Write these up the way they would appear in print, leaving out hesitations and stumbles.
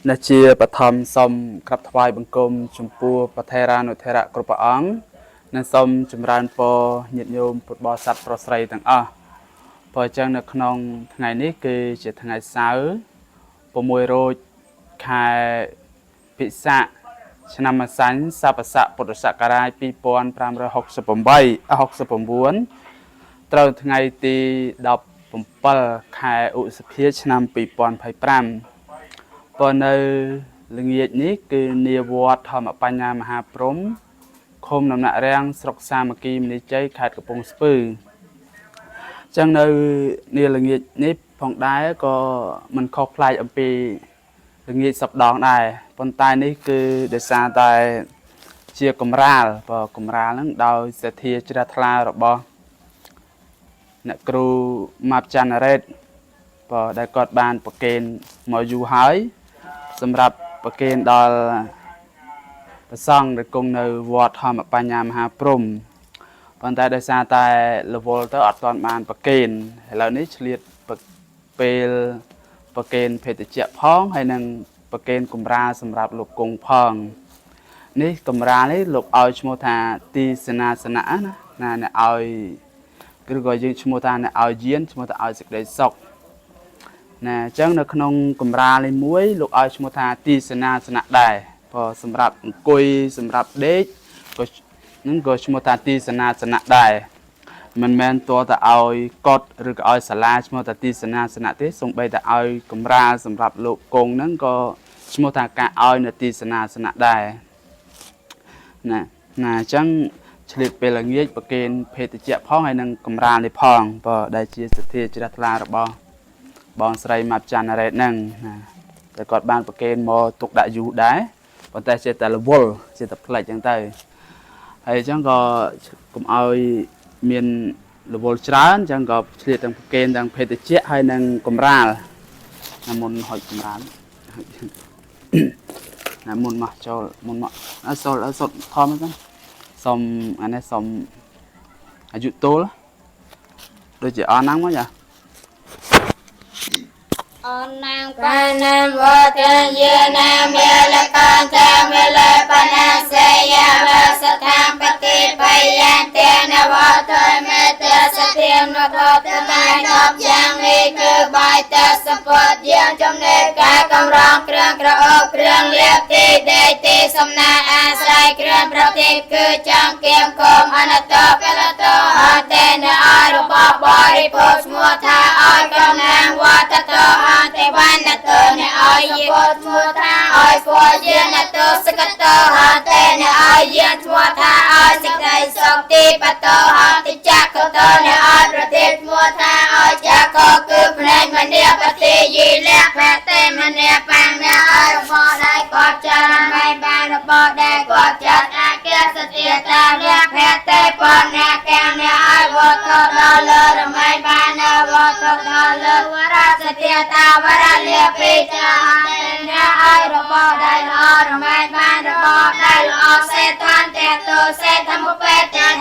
ណាជាបឋមសូមក្រាបថ្វាយបង្គំចំពោះប្រធេរានុធរៈគ្រប់ព្រះអង្គនិងសូមចម្រើនពរញាតិញោមពុទ្ធបរិស័ទប្រុសស្រីទាំងអស់ព្រោះអញ្ចឹងនៅក្នុងថ្ងៃនេះគឺជាថ្ងៃសៅរ៍6រោចខែពិសាខឆ្នាំម្សាញ់ស័កស័កពុទ្ធសករាជ2568 69ត្រូវថ្ងៃទី17ខែឧសភាឆ្នាំ2025ប៉ុន្តែល្ងាចនេះគឺនាវត្តធម្មបញ្ញាមហាព្រំឃុំដំណាក់រាំងស្រុកសាមគ្គីមនីជ័យខេត្តកំពង់ស្ពឺអញ្ចឹងនៅនាល្ងាចនេះផងដែរក៏មិនខុសប្លែកអំពីល្ងាចសប្ដងដែរប៉ុន្តែនេះគឺដោយសារតែជាកំរាលកំរាលហ្នឹងដោយសទ្ធាជ្រះថ្លារបស់អ្នកគ្រូម៉ាប់ចាន់រ៉េតដែលគាត់បានប្រកេនមកយូរហើយសម្រាប់ប្រកេនដល់ព្រះសង្ឃដែលគង់នៅវត្តធម្មបញ្ញាមហាព្រំប៉ុន្តែដោយសារតែរវល់ទៅអត់ទាន់បានប្រកេនឥឡូវនេះឆ្លៀតពេលប្រកេនភេទជ្ជៈផងហើយនឹងប្រកេនកំរាលសម្រាប់លោកគង់ផងនេះកំរាលនេះលោកឲ្យឈ្មោះថាទីសេនាសនៈណាអ្នកឲ្យគឺក៏យើងឈ្មោះថាអ្នកឲ្យយានឈ្មោះថាឲ្យសេចក្តីសុខណាអញ្ចឹងនៅក្នុងកំរាលនេះមួយលោកឲ្យឈ្មោះថាទីសេនាសនៈដែរព្រោះសម្រាប់អង្គុយសម្រាប់ដេកក៏នឹងក៏ឈ្មោះថាទីសេនាសនៈដែរមិនមែនតើឲ្យកត់ឬក៏ឲ្យសាលាឈ្មោះថាទីសេនាសនៈទេសូម្បីតែឲ្យកំរាលសម្រាប់លោកគង់ហ្នឹងក៏ឈ្មោះថាការឲ្យនៅទីសេនាសនៈដែរណាអញ្ចឹងឆ្លៀតពេលល្ងាចប្រកេនភេទជ្ជៈផងហើយនឹងកំរាលនេះផងព្រោះដែលជាសទ្ធាជ្រះថ្លារបស់បងស្រីម៉ាប់ចាន់រ៉េតហ្នឹងណាតែគាត់បានប្រកេនមកទុកដាក់យូរដែរប៉ុន្តែចេះតែរវល់ចេះតែផ្លេចអញ្ចឹងទៅហើយអញ្ចឹងក៏កុំឲ្យមានរវល់ច្រើនអញ្ចឹងក៏ឆ្លៀតទាំងប្រកេនទាំងភេទជ្ជៈហើយនឹងកំរាលណាមុនហុចកំរាលណាមុនមកចូលមុនមកសូលសុតខំហ្នឹងសុំអានេះសុំអាយុទល់ដូចជាអនហ្នឹងមកចាអនណាងបាណាមវតយាណាមេលកានតាមេលបណាសេយាវសថាបតិបយន្តេនវតមេតសតិនវតតតែតបយ៉ាងនេះគឺបាយតសពតយ៉ាងចំណេះការកំរងគ្រឿងក្រអូបគ្រឿងលៀបទីដេកទីសំណាអាស្រ័យគ្រឿងប្រតិគឺចង្កៀមគមអនតពលតអតេនអរបស់បរិភោគឈ្មោះថាអយកំណាងវតតអទេវណ្ណតើអ្នកឲ្យយាឈ្មោះថាឲ្យពួកយានតើសកតើហតេអ្នកឲ្យយាឈ្មោះថាឲ្យសេចក្តីសុខទីបតោហតិចកតើអ្នកឲ្យប្រទេសឈ្មោះថាឲ្យចកគឺភ្នែកមនីបតិយីលៈភតេមនីបាំងអ្នកឲ្យរបស់ដែលគាត់ចាត់មិនបានរបស់ដែលគាត់ចាត់អាគាសតិតាលៈភតេបអ្នកកាំអ្នកឲ្យវត្តដល់លើរមិនបានវត្តដល់លើវរសតិតាវរលិពេចាអ្នកឲ្យរបស់ដែលល្អរមែងបានរបស់ដែលល្អសេដ្ឋានតេតោសេដ្ឋមុបេតឋាន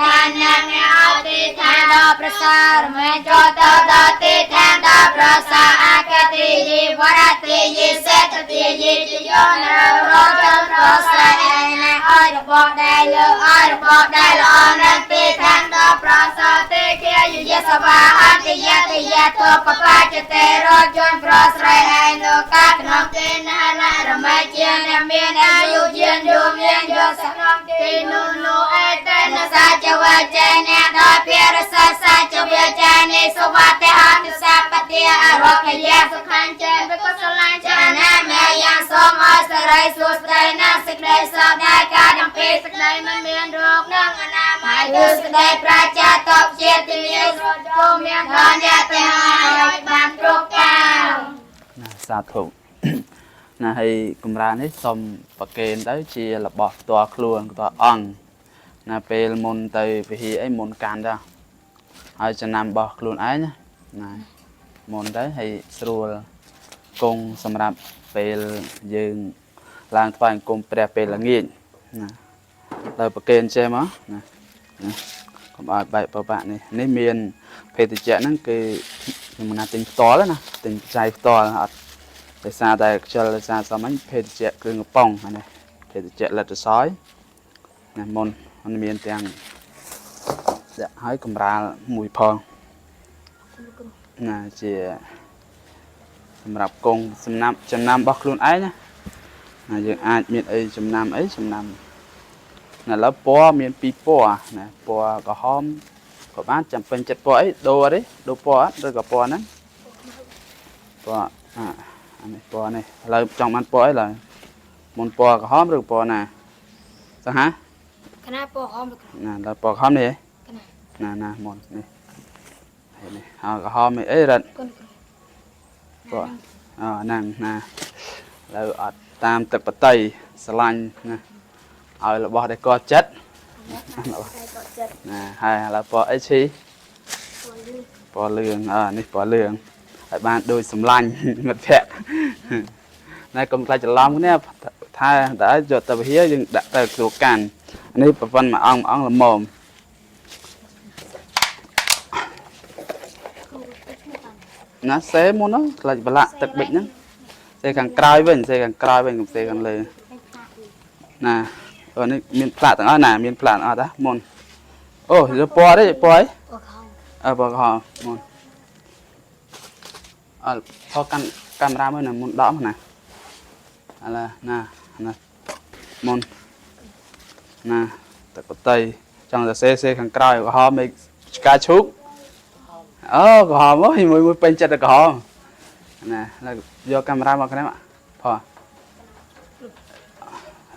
អ្នកឲ្យទីឋានដល់ប្រសើររមែងចូលទៅដល់ទីឋានដល់ប្រសើរអកតិយិវរតិយិសេដ្ឋតិយិយោនរោចប្រសើរអ្នកឲ្យរបស់ដែលលើឲ្យរបស់ដែលល្អនៅទីឋានដល់ប្រសើរទេគេយសវាអតិយតិយតោបបាចតេរជនប្រស្រ័យឲ្យលោកកាក្នុងទីណាណារមែជាអ្នកមានអាយុยืนយូរមានយសក្នុងទីនោះអេតេនសាចវចេអ្នកដោយភារសាសាចវាចានិសុវតេអតិសាបតិអរោគយសុខានចេវិកុសលាចាណាមេយ៉ាងសូមឲ្យសរិសួស្ដីណាសេចក្ដីសុខដែលការអំពីសេចក្ដីមិនមានរោគនឹងអនាម័យគឺសេចក្ដីប្រជាតបជាទីមានរត់ចូលមានធនយទេឲ្យបានគ្រប់កាលណាសាធុណាហើយកម្រានេះសុំប្រកេនទៅជារបស់ផ្ទាល់ខ្លួនផ្ទាល់អង្គណាពេលមុនទៅវិហារអីមុនកាន់ទៅហើយចំណាំរបស់ខ្លួនឯងណាមុនទៅហើយស្រួលគង់សម្រាប់ពេលយើងឡើងថ្វាយអង្គមព្រះពេលល្ងាចណាទៅប្រកេនចេះមកណាកុំឲ្យបែកបបាក់នេះមានភេទជ្ជៈហ្នឹងគឺខ្ញុំណាទិញផ្ទាល់ណាទិញចៃផ្ទាល់អត់ ដោយសារតែខ្ជិលដោយសារសមភេទជ្ជៈគ្រឿងកំប៉ុងនេះភេទជ្ជៈលិតសយណាមុនមានទាំងដាក់ឲ្យកម្រាលមួយផងណាជាសម្រាប់កងសំណាប់ចំណាំរបស់ខ្លួនឯងណាយើងអាចមានអីចំណាំណាឥឡូវពណ៌មាន2ពណ៌ណាពណ៌ក្រហមក៏បានចាំពេញចិត្តពណ៌អីដូរអីដូរពណ៌ឬក៏ពណ៌ហ្នឹងពណ៌អានេះពណ៌នេះឥឡូវចង់បានពណ៌អីឡើយមុនពណ៌ក្រហមឬពណ៌ណាសោះហាគណៈពណ៌ក្រហមណាដល់ពណ៌ក្រហមនេះណាមុននេះហើយនេះក្រហមនេះអីរត់ពណ៌ហ្នឹងណាឥឡូវអត់តាមទឹកបតីស្រឡាញ់ណាឲ្យរបស់ដែលគាត់ចិត្តណាហើយឥឡូវពណ៌អីឈីពណ៌លឿងនេះពណ៌លឿងហើយបានដូចសម្លាញ់មិត្តភក្តិណែកុំខ្លាចច្រឡំគ្នាថាតែយកទៅវិហារយើងដាក់ទៅគ្រូកាន់នេះប្រព័ន្ធមួយអង្គល្មមណាសេមុនហ្នឹងខ្លាចប្រឡាក់ទឹកបិចហ្នឹងសេខាងក្រោយវិញកុំសេខាងលើណានេះមានផ្លាកទាំងអស់ណាមានផ្លាកអត់តាមុនអូយកពណ៌ទេពណ៌អីពណ៌ក្រហមមុនថតកាមេរ៉ាមើលណាមុនដកណាឥឡូវណាមុនណាទឹកបតីចង់ទៅសេខាងក្រោយក្រហមមេឆ្កាឈូកក្រហមមួយពេញចិត្តក្រហមណាហើយយកកាមេរ៉ាមកខាងនេះមកផ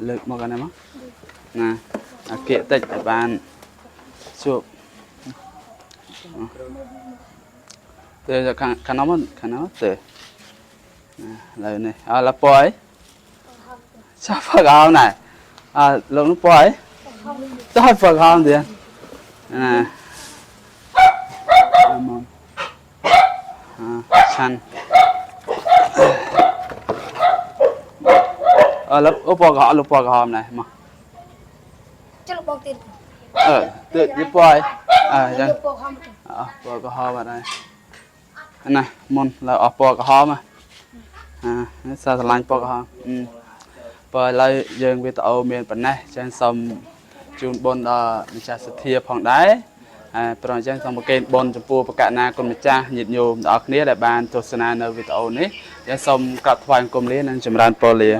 លើកមកខាងនេះមកណាអាគៀកតិចឲ្យបានជួបទៅខាងនោះទៅណាឥឡូវនេះឡាពណ៌អីចាស់ផឹកអោណែលោកនោះពណ៌អីចាស់ផឹកអោទៀតណាមកឆាន់លោកពណ៌ក្រហមណែមកចុះលោកបងទៀតទៀតយពណ៌អីចឹងពណ៌ក្រហមអត់ហើយណាមុនឡើយអស់ពណ៌ក្រហមនេះសាស្រឡាញ់ពណ៌ក្រហមបើឥឡូវយើងវីដេអូមានប៉ុណ្ណេះចឹងសូមជូនបុណ្យដល់ម្ចាស់សទ្ធាផងដែរព្រោះអញ្ចឹងសូមប្រគេនបុណ្យចំពោះបកណាគុណម្ចាស់ញាតិញោមទាំងអស់គ្នាដែលបានទស្សនានៅវីដេអូនេះយើងសូមក្រាបថ្វាយបង្គំលានិងចម្រើនពរលា